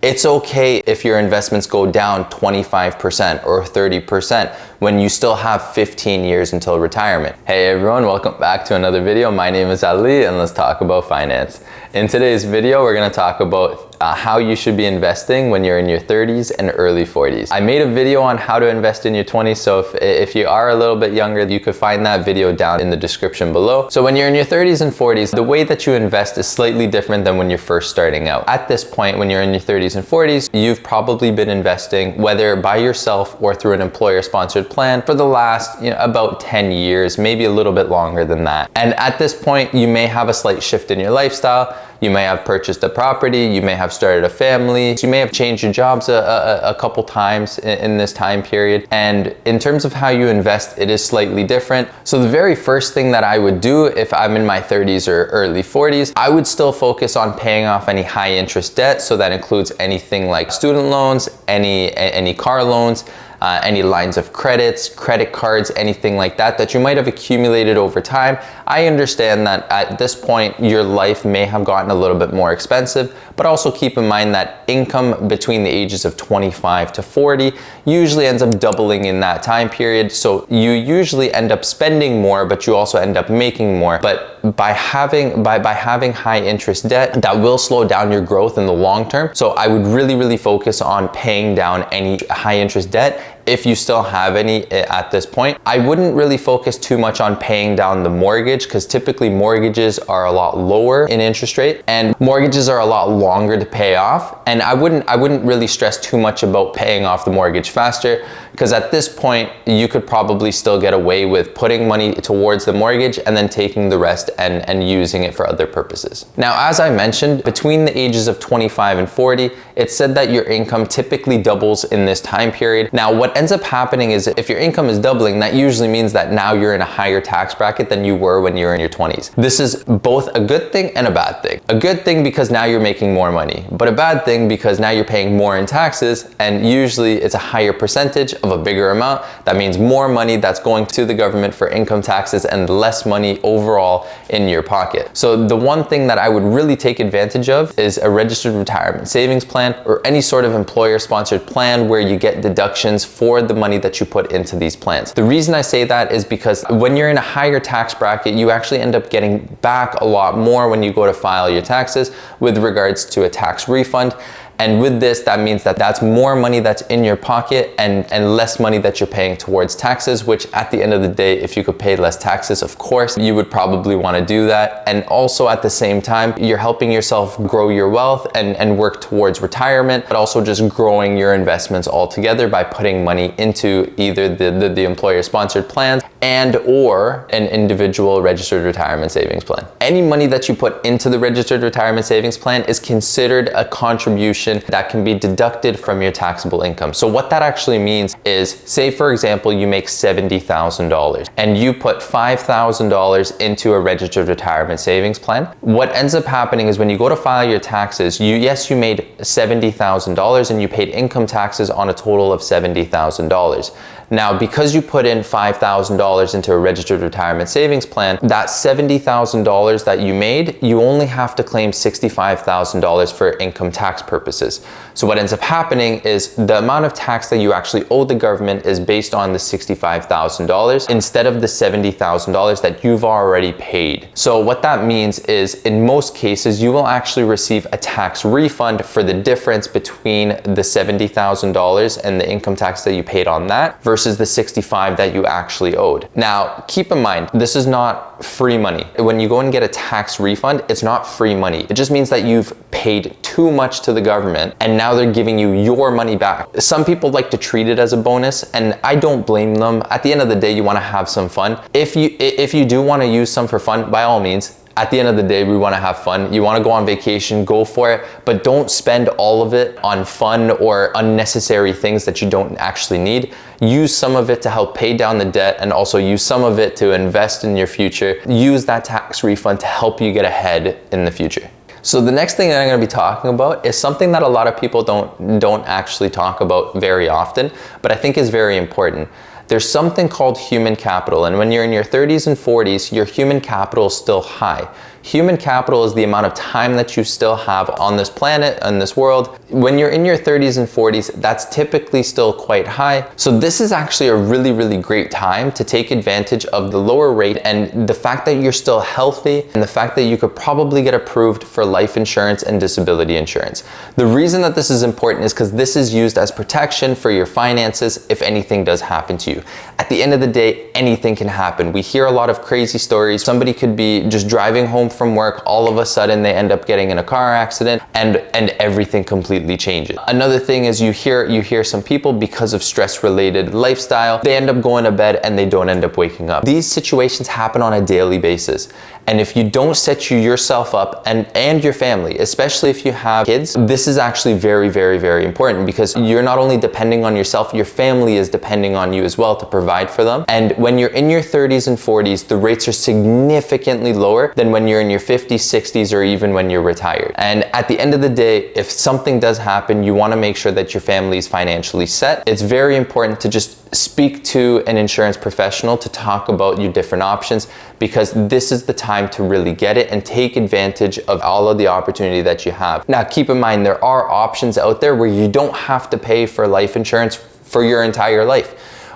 It's okay if your investments go down 25% or 30% when you still have 15 years until retirement. Hey everyone, welcome back to another video. My name is Ali and let's talk about finance. In today's video, we're gonna talk about how you should be investing when you're in your 30s and early 40s. I made a video on how to invest in your 20s, so if you are a little bit younger, you could find that video down in the description below. So when you're in your 30s and 40s, the way that you invest is slightly different than when you're first starting out. At this point, when you're in your 30s and 40s, you've probably been investing, whether by yourself or through an employer-sponsored plan, for the last about 10 years, maybe a little bit longer than that. And at this point, you may have a slight shift in your lifestyle. You may have purchased a property, you may have started a family, you may have changed your jobs a couple times in this time period. And in terms of how you invest, it is slightly different. So the very first thing that I would do if I'm in my 30s or early 40s, I would still focus on paying off any high interest debt. So that includes anything like student loans, any car loans, any lines of credits, credit cards, anything like that you might have accumulated over time. I understand that at this point, your life may have gotten a little bit more expensive, but also keep in mind that income between the ages of 25 to 40 usually ends up doubling in that time period. So you usually end up spending more, but you also end up making more. But by having high interest debt, that will slow down your growth in the long term. So I would really focus on paying down any high interest debt if you still have any at this point. I wouldn't really focus too much on paying down the mortgage, because typically mortgages are a lot lower in interest rate and mortgages are a lot longer to pay off. And I wouldn't really stress too much about paying off the mortgage faster, because at this point you could probably still get away with putting money towards the mortgage and then taking the rest and using it for other purposes. Now, as I mentioned, between the ages of 25 and 40, it's said that your income typically doubles in this time period. Now, what ends up happening is if your income is doubling, that usually means that now you're in a higher tax bracket than you were when you were in your 20s. This is both a good thing and a bad thing. A good thing because now you're making more money, but a bad thing because now you're paying more in taxes, and usually it's a higher percentage of a bigger amount. That means more money that's going to the government for income taxes and less money overall in your pocket. So the one thing that I would really take advantage of is a registered retirement savings plan or any sort of employer-sponsored plan where you get deductions for the money that you put into these plans. The reason I say that is because when you're in a higher tax bracket, you actually end up getting back a lot more when you go to file your taxes with regards to a tax refund. And with this, that means that that's more money that's in your pocket and less money that you're paying towards taxes, which at the end of the day, if you could pay less taxes, of course, you would probably want to do that. And also at the same time, you're helping yourself grow your wealth and work towards retirement, but also just growing your investments altogether by putting money into either the employer-sponsored plans and or an individual registered retirement savings plan. Any money that you put into the registered retirement savings plan is considered a contribution that can be deducted from your taxable income. So what that actually means is, say for example, you make $70,000 and you put $5,000 into a registered retirement savings plan. What ends up happening is when you go to file your taxes, you made $70,000 and you paid income taxes on a total of $70,000. Now, because you put in $5,000 into a registered retirement savings plan, that $70,000 that you made, you only have to claim $65,000 for income tax purposes. So what ends up happening is the amount of tax that you actually owe the government is based on the $65,000 instead of the $70,000 that you've already paid. So what that means is in most cases, you will actually receive a tax refund for the difference between the $70,000 and the income tax that you paid on that versus the $65,000 that you actually owed. Now, keep in mind, this is not free money. When you go and get a tax refund, it's not free money. It just means that you've paid too much to the government and now they're giving you your money back. Some people like to treat it as a bonus, and I don't blame them. At the end of the day, you want to have some fun. If you do want to use some for fun, by all means. At the end of the day, we want to have fun. You want to go on vacation, go for it, but don't spend all of it on fun or unnecessary things that you don't actually need. Use some of it to help pay down the debt and also use some of it to invest in your future. Use that tax refund to help you get ahead in the future. So the next thing that I'm going to be talking about is something that a lot of people don't actually talk about very often, but I think is very important. There's something called human capital, and when you're in your 30s and 40s, your human capital is still high. Human capital is the amount of time that you still have on this planet, on this world. When you're in your 30s and 40s, that's typically still quite high. So this is actually a really, really great time to take advantage of the lower rate and the fact that you're still healthy and the fact that you could probably get approved for life insurance and disability insurance. The reason that this is important is because this is used as protection for your finances if anything does happen to you. At the end of the day, anything can happen. We hear a lot of crazy stories. Somebody could be just driving home from work, all of a sudden they end up getting in a car accident and everything completely changes. Another thing is you hear some people, because of stress related lifestyle, they end up going to bed and they don't end up waking up. These situations happen on a daily basis. And if you don't set yourself up and your family, especially if you have kids, this is actually very, very, very important, because you're not only depending on yourself, your family is depending on you as well to provide for them. And when you're in your 30s and 40s, the rates are significantly lower than when you're in your 50s, 60s, or even when you're retired. And at the end of the day, if something does happen, you want to make sure that your family is financially set. It's very important to just speak to an insurance professional to talk about your different options, because this is the time to really get it and take advantage of all of the opportunity that you have. Now, keep in mind, there are options out there where you don't have to pay for life insurance for your entire life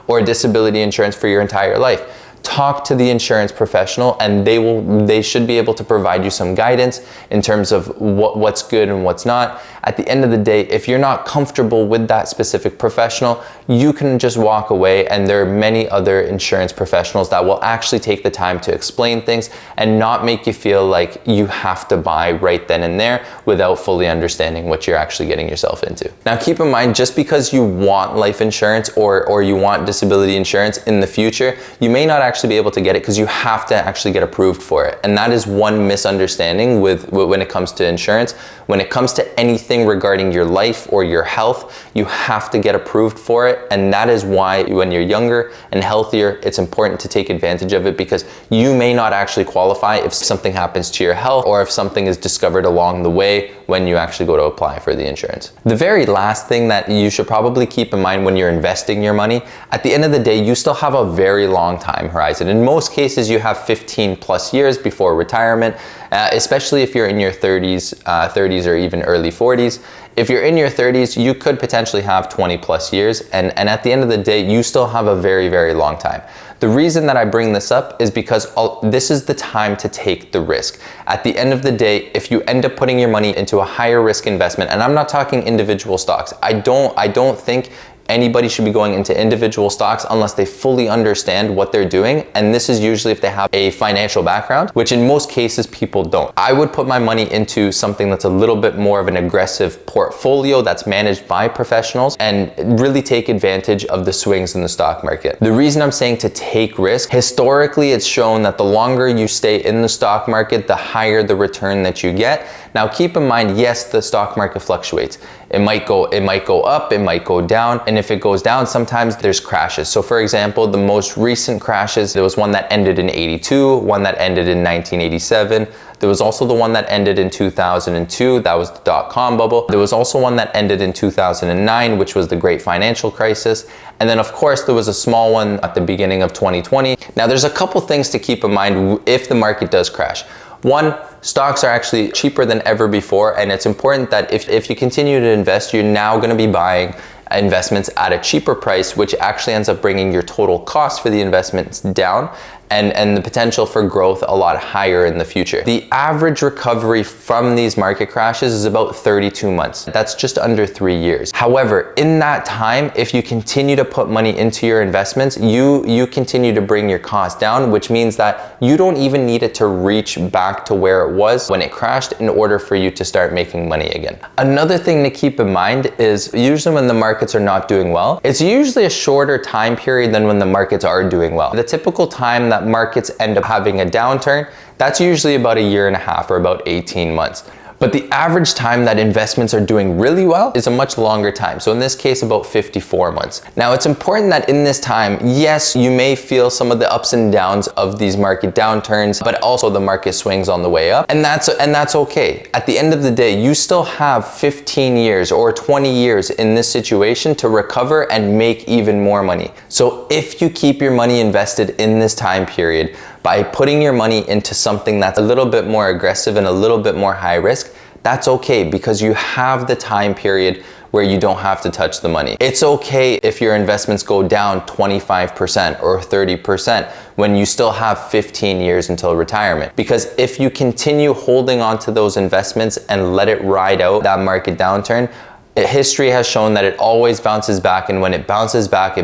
or disability insurance for your entire life. Talk to the insurance professional and they should be able to provide you some guidance in terms of what's good and what's not. At the end of the day, if you're not comfortable with that specific professional, you can just walk away, and there are many other insurance professionals that will actually take the time to explain things and not make you feel like you have to buy right then and there without fully understanding what you're actually getting yourself into. Now, keep in mind, just because you want life insurance or you want disability insurance in the future, you may not actually be able to get it because you have to actually get approved for it. And that is one misunderstanding when it comes to insurance. When it comes to anything regarding your life or your health, you have to get approved for it. And that is why when you're younger and healthier, it's important to take advantage of it, because you may not actually qualify if something happens to your health or if something is discovered along the way when you actually go to apply for the insurance. The very last thing that you should probably keep in mind when you're investing your money, at the end of the day, you still have a very long time horizon. In most cases, you have 15 plus years before retirement, especially if you're in your 30s or even early 40s. If you're in your 30s, you could potentially have 20 plus years, and at the end of the day, you still have a very, very long time. The reason that I bring this up is because this is the time to take the risk. At the end of the day, if you end up putting your money into a higher risk investment, and I'm not talking individual stocks, I don't think anybody should be going into individual stocks unless they fully understand what they're doing. And this is usually if they have a financial background, which in most cases people don't. I would put my money into something that's a little bit more of an aggressive portfolio that's managed by professionals and really take advantage of the swings in the stock market. The reason I'm saying to take risk, historically it's shown that the longer you stay in the stock market, the higher the return that you get. Now keep in mind, yes, the stock market fluctuates. It might go up, it might go down. And if it goes down, sometimes there's crashes. So for example, the most recent crashes, there was one that ended in 82, one that ended in 1987. There was also the one that ended in 2002, that was the dot-com bubble. There was also one that ended in 2009, which was the great financial crisis. And then of course, there was a small one at the beginning of 2020. Now there's a couple things to keep in mind if the market does crash. One, stocks are actually cheaper than ever before, and it's important that if you continue to invest, you're now going to be buying investments at a cheaper price, which actually ends up bringing your total cost for the investments down and the potential for growth a lot higher in the future. The average recovery from these market crashes is about 32 months. That's just under 3 years. However, in that time, if you continue to put money into your investments, you continue to bring your cost down, which means that you don't even need it to reach back to where it was when it crashed in order for you to start making money again. Another thing to keep in mind is usually when the markets are not doing well, it's usually a shorter time period than when the markets are doing well. The typical time that markets end up having a downturn, that's usually about a year and a half or about 18 months. But the average time that investments are doing really well is a much longer time. So in this case, about 54 months. Now it's important that in this time, yes, you may feel some of the ups and downs of these market downturns, but also the market swings on the way up. And that's okay. At the end of the day, you still have 15 years or 20 years in this situation to recover and make even more money. So if you keep your money invested in this time period, By putting your money into something that's a little bit more aggressive and a little bit more high risk, that's okay because you have the time period where you don't have to touch the money. It's okay if your investments go down 25% or 30% when you still have 15 years until retirement. Because if you continue holding on to those investments and let it ride out that market downturn, history has shown that it always bounces back, and when it bounces back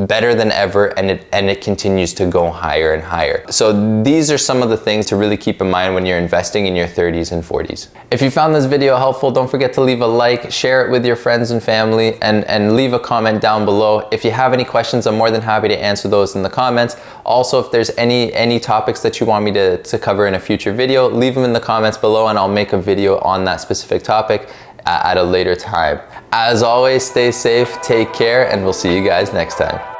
better than ever, and it continues to go higher and higher. So these are some of the things to really keep in mind when you're investing in your 30s and 40s. If you found this video helpful, don't forget to leave a like, share it with your friends and family, and leave a comment down below. If you have any questions, I'm more than happy to answer those in the comments. Also, if there's any topics that you want me to cover in a future video, leave them in the comments below and I'll make a video on that specific topic at a later time. As always, stay safe, take care, and we'll see you guys next time.